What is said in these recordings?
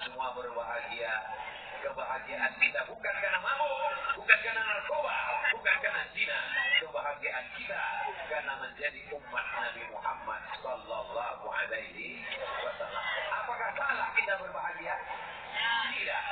semua berbahagia. Kebahagiaan kita bukan karena mabuk, bukan karena narkoba, bukan karena zina. Kebahagiaan kita karena menjadi umat Nabi Muhammad sallallahu alaihi wasallam. Apakah salah kita berbahagia? Tidak.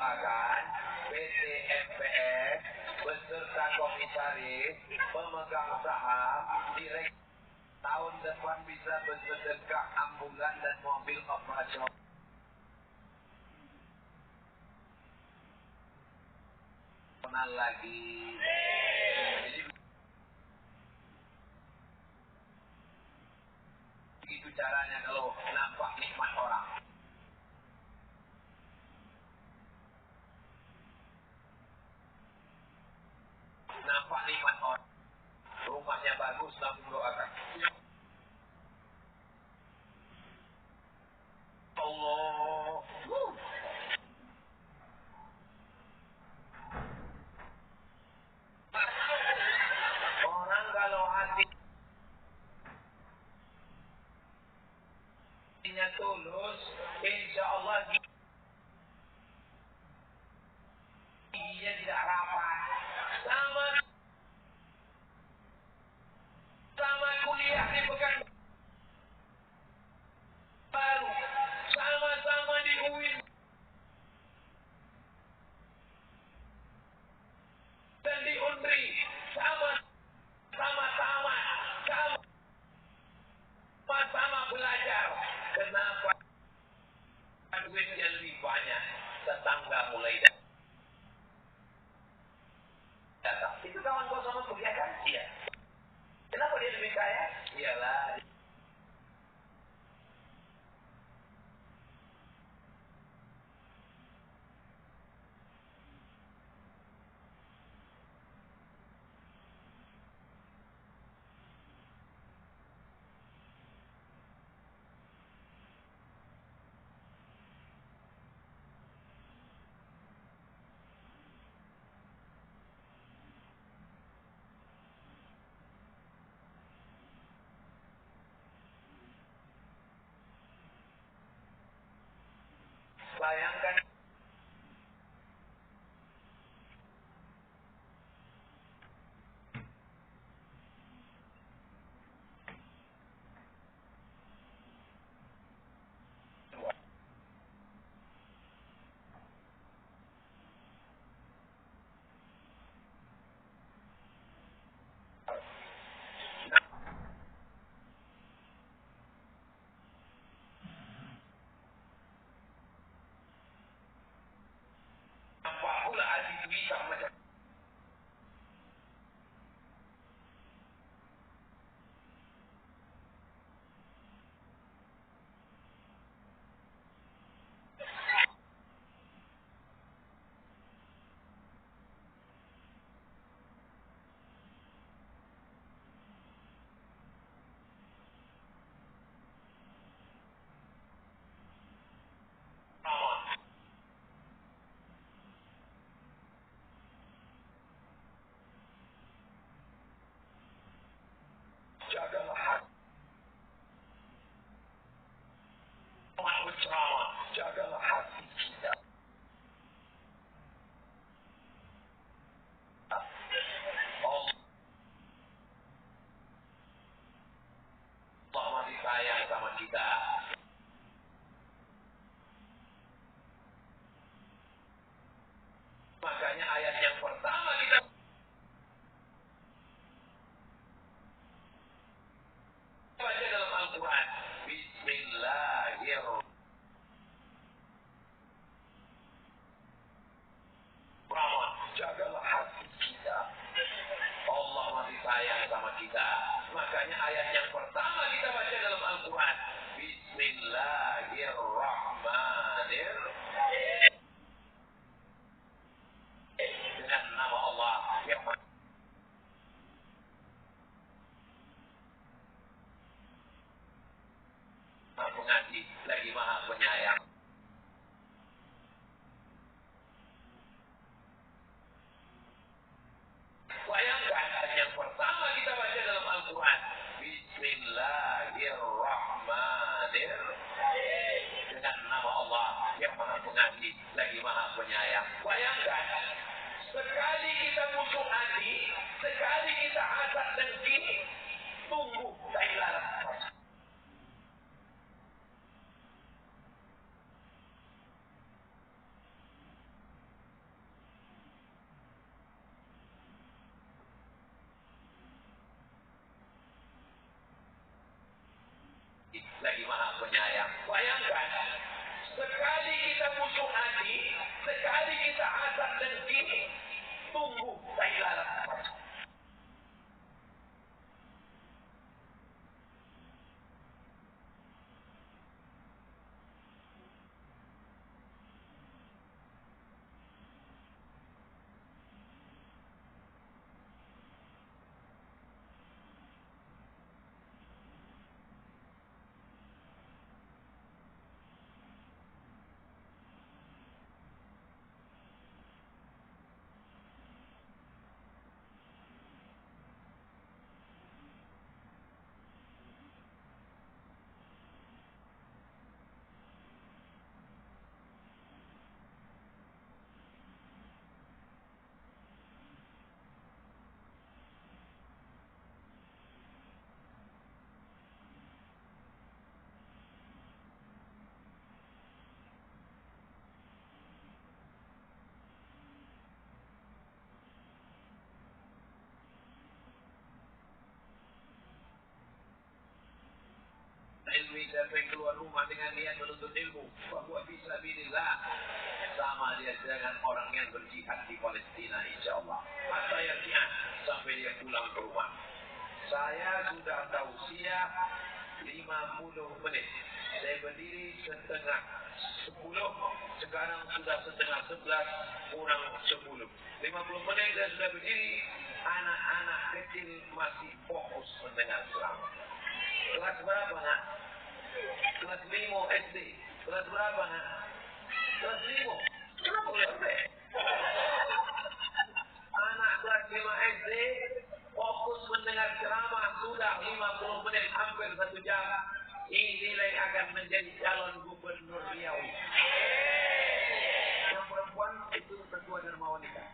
Akan PT MPS beserta komisaris, pemegang saham, direktur tahun depan bisa bersedekah ambulan dan mobil operasional lagi. Jadi begitu caranya kalau nampak nikmat orang. Nampak nikmat orang, rumahnya bagus, langsung doakan. Allah, orang kalau hatinya tulus, insya Allah giginya tidak rapat. Sama kuliah di Pekanbaru, sama-sama di UIN dan di UNRI, sama-sama belajar. Kenapa duitnya lebih banyak? Tetangga mulai datang. Itu kawan gua sama kuliah kan? Iya. Kenapa dia lebih kaya? Iyalah. Bayangkan Makanya ayat yang pertama kita baca dalam Al-Quran, Bismillahirrahmanirrahim. Dengan nama Allah yang Maha Pengasih lagi Maha Penyayang. Bayangkan yang pertama kita baca dalam Al-Quran, Bismillahirrahmanirrahim. Dengan nama Allah yang Maha Pengasih lagi Maha Penyayang. Bayangkan, sekali kita musuh hati, sekali kita hasad dengki, tunggu Thailand. Lagi Maha Penyayang. Bayangkan, sekali kita musuh hati, sekali kita hasad dengki, tunggu Thailand. Ilmi siapa yang keluar rumah dengan niat menuntut ilmu, bahwa fisabilillah sama dia dengan orang yang berjihad di Palestina, insya Allah. Hatta yarji'ah, sampai dia pulang ke rumah. Saya sudah tausiah 50 menit. Saya berdiri setengah 10, sekarang sudah setengah 11 kurang 10. 50 menit saya sudah berdiri, anak-anak kecil masih fokus mendengar ceramah. Kelas berapa nak? Kelas 5 SD. Kelas berapa nak? Kelas 5. Kenapa boleh sampai? Anak kelas 5 SD fokus mendengar ceramah sudah 50 menit, hampir 1 jam. Inilah yang akan menjadi calon gubernur Riau. Yang perempuan itu ketua Dharma Wanita.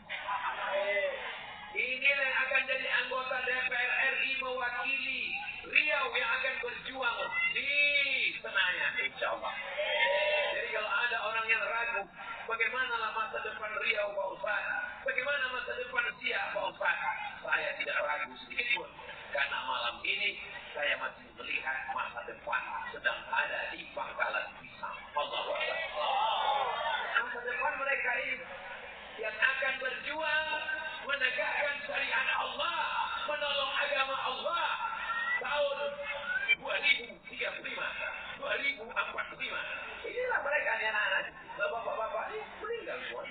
Inilah yang akan jadi anggota DPR RI mewakili Riau yang akan berjuang di Senayan, insya Allah. Jadi kalau ada orang yang ragu, bagaimanalah masa depan Riau Pak Ustaz? Bagaimana masa depan Siak Pak Ustaz? Saya tidak ragu sedikit pun, karena malam ini saya masih melihat masa depan sedang ada di Pangkalan Pisang. Allahu Akbar. Masa depan mereka ini yang akan berjuang menegakkan syariat Allah, menolong agama Allah. Tahun 2035, 2045. Inilah mereka anak-anak. Bapak-bapak ini meninggal semua.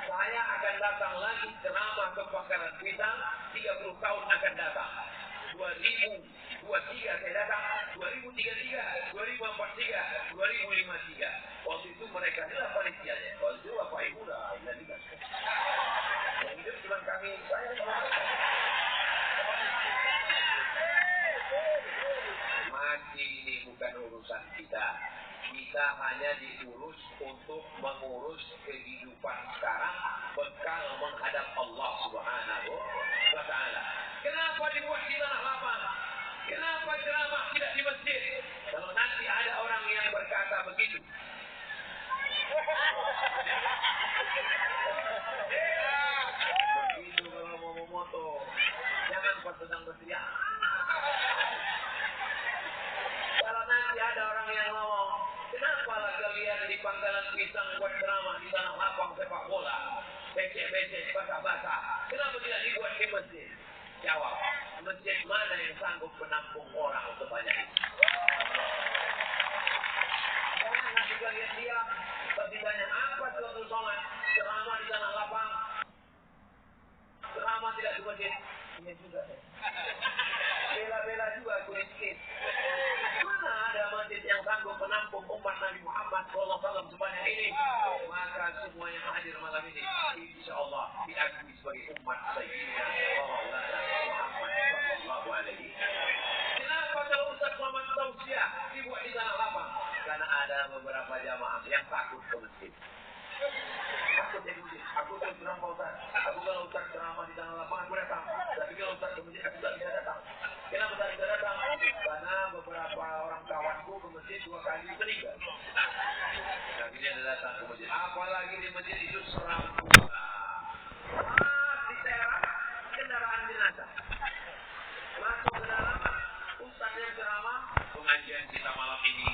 Saya akan datang lagi ceramah ke Pangkalan Pisang 30 tahun akan datang. 2023 saya datang, 2033, 2043, 2053. Waktu itu mereka adalah panitianya. Waktu itu Bapak Ibu dah ingat. Yang hidup cuma kami, saya sama mereka. Mati ini bukan urusan kita. Kita hanya diurus untuk mengurus kehidupan sekarang, bekal menghadap Allah Subhanahu wa Ta'ala. Kenapa dibuat di tanah lapang? Kenapa ceramah tidak di masjid? Kalau nanti ada orang yang berkata begitu, begitu kalau mau memoto, jangan pas sedang berteriak. Kalau nanti ada orang yang ngomong, kenapa lah kalian di Pangkalan Pisang buat ceramah di tanah lapang sepak bola, becek-becek, basah-basah, kenapa tidak dibuat di masjid? Jawab, masjid mana yang sanggup menampung orang sebanyak ini? Jangan nanti kalian diam. Bertanya apa suatu sholat? Ceramah di tanah lapang. Ceramah tidak di masjid. Ini juga. Bela-bela juga aku miskin. Mana ada masjid yang sanggup menampung umat Nabi Muhammad SAW sebanyak ini? Maka semua yang hadir malam ini, insya Allah diakui sebagai umat Sayyidina Maulana Muhammad SAW. Kenapa kalau Ustaz Muhammad Tausiah dibuat di tanah lapang? Karena ada beberapa jamaah yang takut ke masjid. Aku jadi masjid. Aku tak bilang Ustaz. Aku kalau Ustaz ceramah di tanah lapang aku datang. Tapi kalau Ustaz ke masjid aku tak bisa datang. Kenapa tak bisa datang? Karena beberapa orang kawanku ke masjid 2 kali meninggal. Akhirnya dia datang ke masjid. Apalagi di masjid itu seram pula. Di teras kendaraan jenazah. Masuk ke dalam Ustaz yang ceramah pengajian kita malam ini.